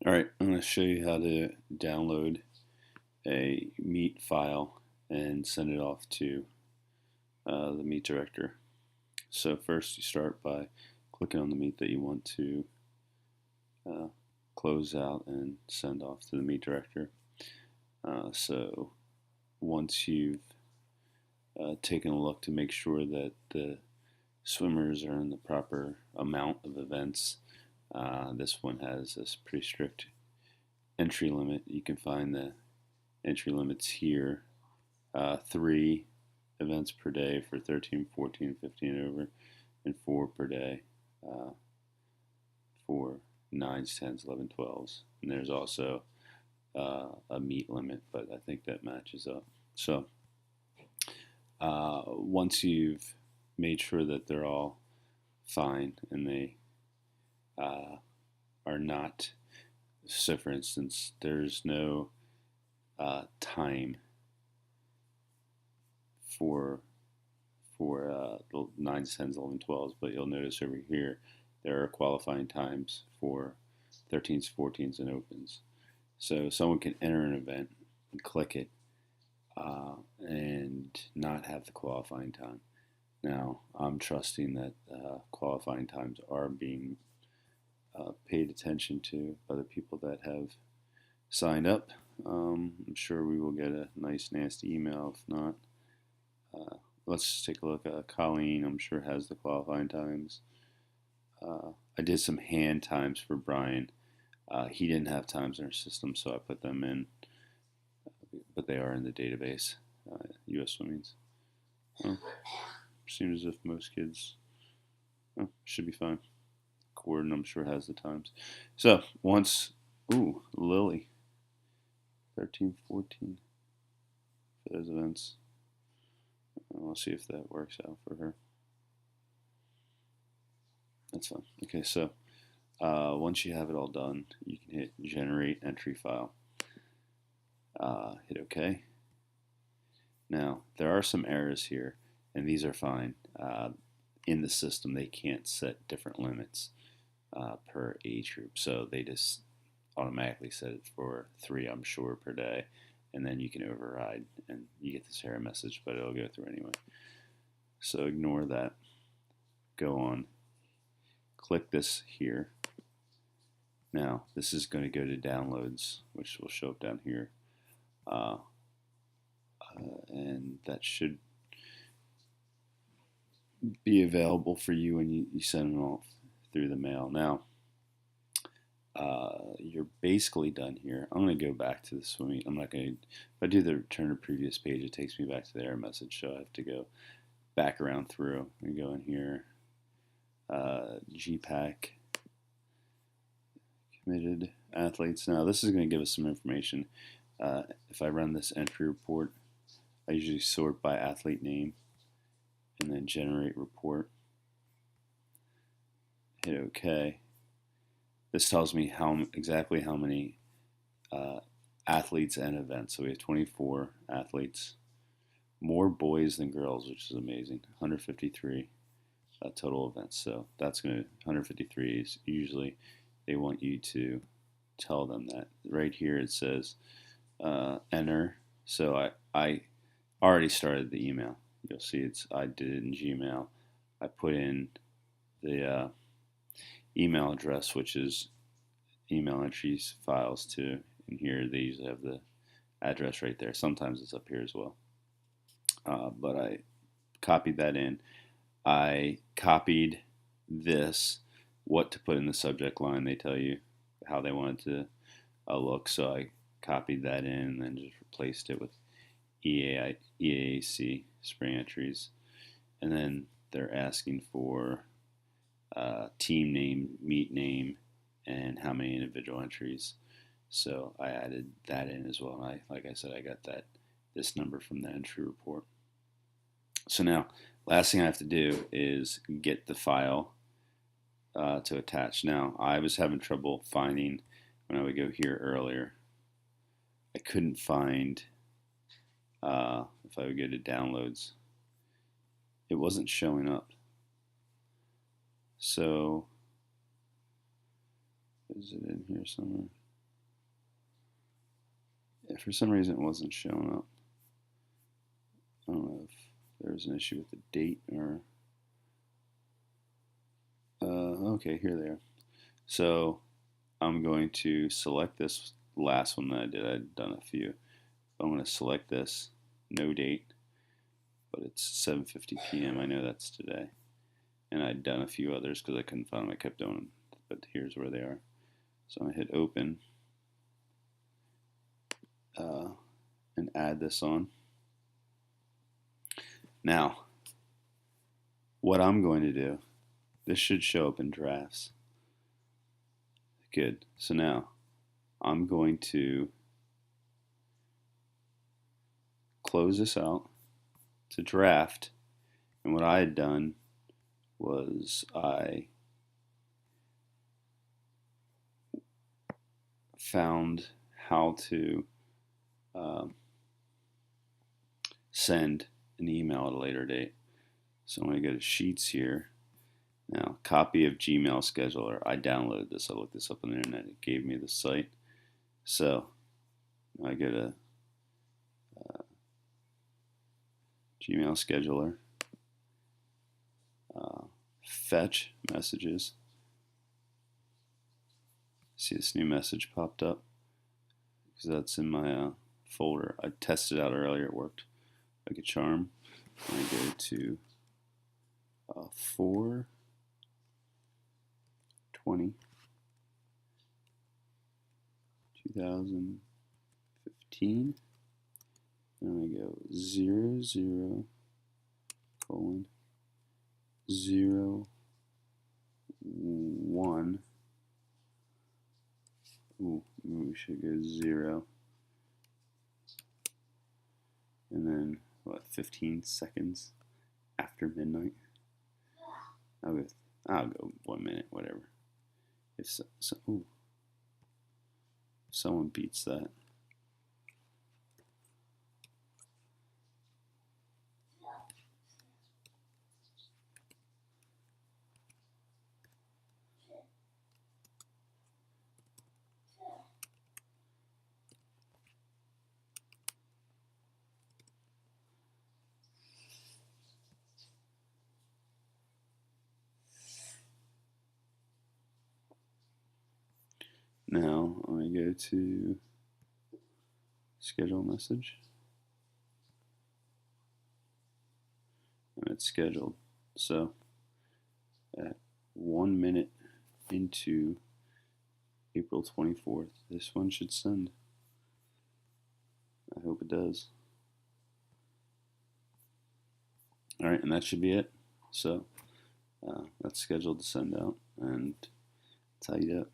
Alright, I'm going to show you how to download a Meet file and send it off to the Meet director. So first you start by clicking on the Meet that you want to uh, close out and send off to the Meet director. So once you've taken a look to make sure that the swimmers are in the proper amount of events, this one has a pretty strict entry limit. You can find the entry limits here. 3 events per day for 13, 14, 15 and over, and 4 per day for 9s, 10s, 11, 12s. And there's also a meet limit, but I think that matches up. So once you've made sure that they're all fine and they are not, so for instance, there's no time for the 9s, 10s, 11, 12s, but you'll notice over here there are qualifying times for 13s, 14s, and opens. So someone can enter an event and click it and not have the qualifying time. Now, I'm trusting that qualifying times are being paid attention to by the people that have signed up. I'm sure we will get a nice, nasty email. If not, let's take a look. Colleen, I'm sure, has the qualifying times. I did some hand times for Brian. He didn't have times in our system, so I put them in, but they are in the database, U.S. Swimming's. Well, seems as if most kids should be fine. Gordon, I'm sure, has the times. So once, Lily, 13, 14 for those events. We'll see if that works out for her. That's fine. Okay, so once you have it all done, you can hit Generate Entry File. Hit OK. Now, there are some errors here, and these are fine. In the system, they can't set different limits per age group, so they just automatically set it for 3, I'm sure, per day, and then you can override, and you get this error message, but it'll go through anyway. So ignore that. Go on. Click this here. Now, this is going to go to downloads, which will show up down here. And that should be available for you when you send them off through the mail. Now, you're basically done here. I'm going to go back to the swimming. I'm not going to, if I do the return to previous page, it takes me back to the error message, so I have to go back around through and go in here. GPAC, committed athletes. Now, this is going to give us some information. If I run this entry report, I usually sort by athlete name and then generate report. Hit OK. This tells me exactly how many athletes and events. So we have 24 athletes, more boys than girls, which is amazing. 153 total events. So that's going to 153 is usually they want you to tell them that. Right here it says enter. So I already started the email. You'll see I did it in Gmail. I put in the email address, which is email entries files to, and here they usually have the address right there. Sometimes it's up here as well. But I copied that in. I copied this, what to put in the subject line. They tell you how they want it to look. So I copied that in and then just replaced it with EAC, spring entries. And then they're asking for team name, meet name, and how many individual entries. So I added that in as well. And like I said, I got this number from the entry report. So now, last thing I have to do is get the file to attach. Now, I was having trouble finding, when I would go here earlier, I couldn't find, if I would go to downloads, it wasn't showing up. So, is it in here somewhere? For some reason it wasn't showing up. I don't know if there's an issue with the date or okay, here they are. So I'm going to select this last one that I did. I'd done a few. I'm going to select this, no date, but it's 7:50 p.m. I know that's today. And I'd done a few others because I couldn't find them. I kept doing them, but here's where they are. So I'm going to hit open and add this on. Now, what I'm going to do, this should show up in drafts. Good. So now I'm going to close this out to draft. And what I had done was I found how to send an email at a later date. So I'm going to go to Sheets here. Now, copy of Gmail scheduler. I downloaded this. I looked this up on the internet. It gave me the site. So I go to Gmail scheduler, fetch messages. See this new message popped up because that's in my folder. I tested out earlier. It worked like a charm. I go to 4/20/2015, and I go 00:01. Ooh, maybe we should go 0. And then, what, 15 seconds after midnight? I'll go 1 minute, whatever. If someone beats that. Now I go to schedule message, and it's scheduled. So at 1 minute into April 24th, this one should send. I hope it does. All right, and that should be it. So that's scheduled to send out, and that's how you do it.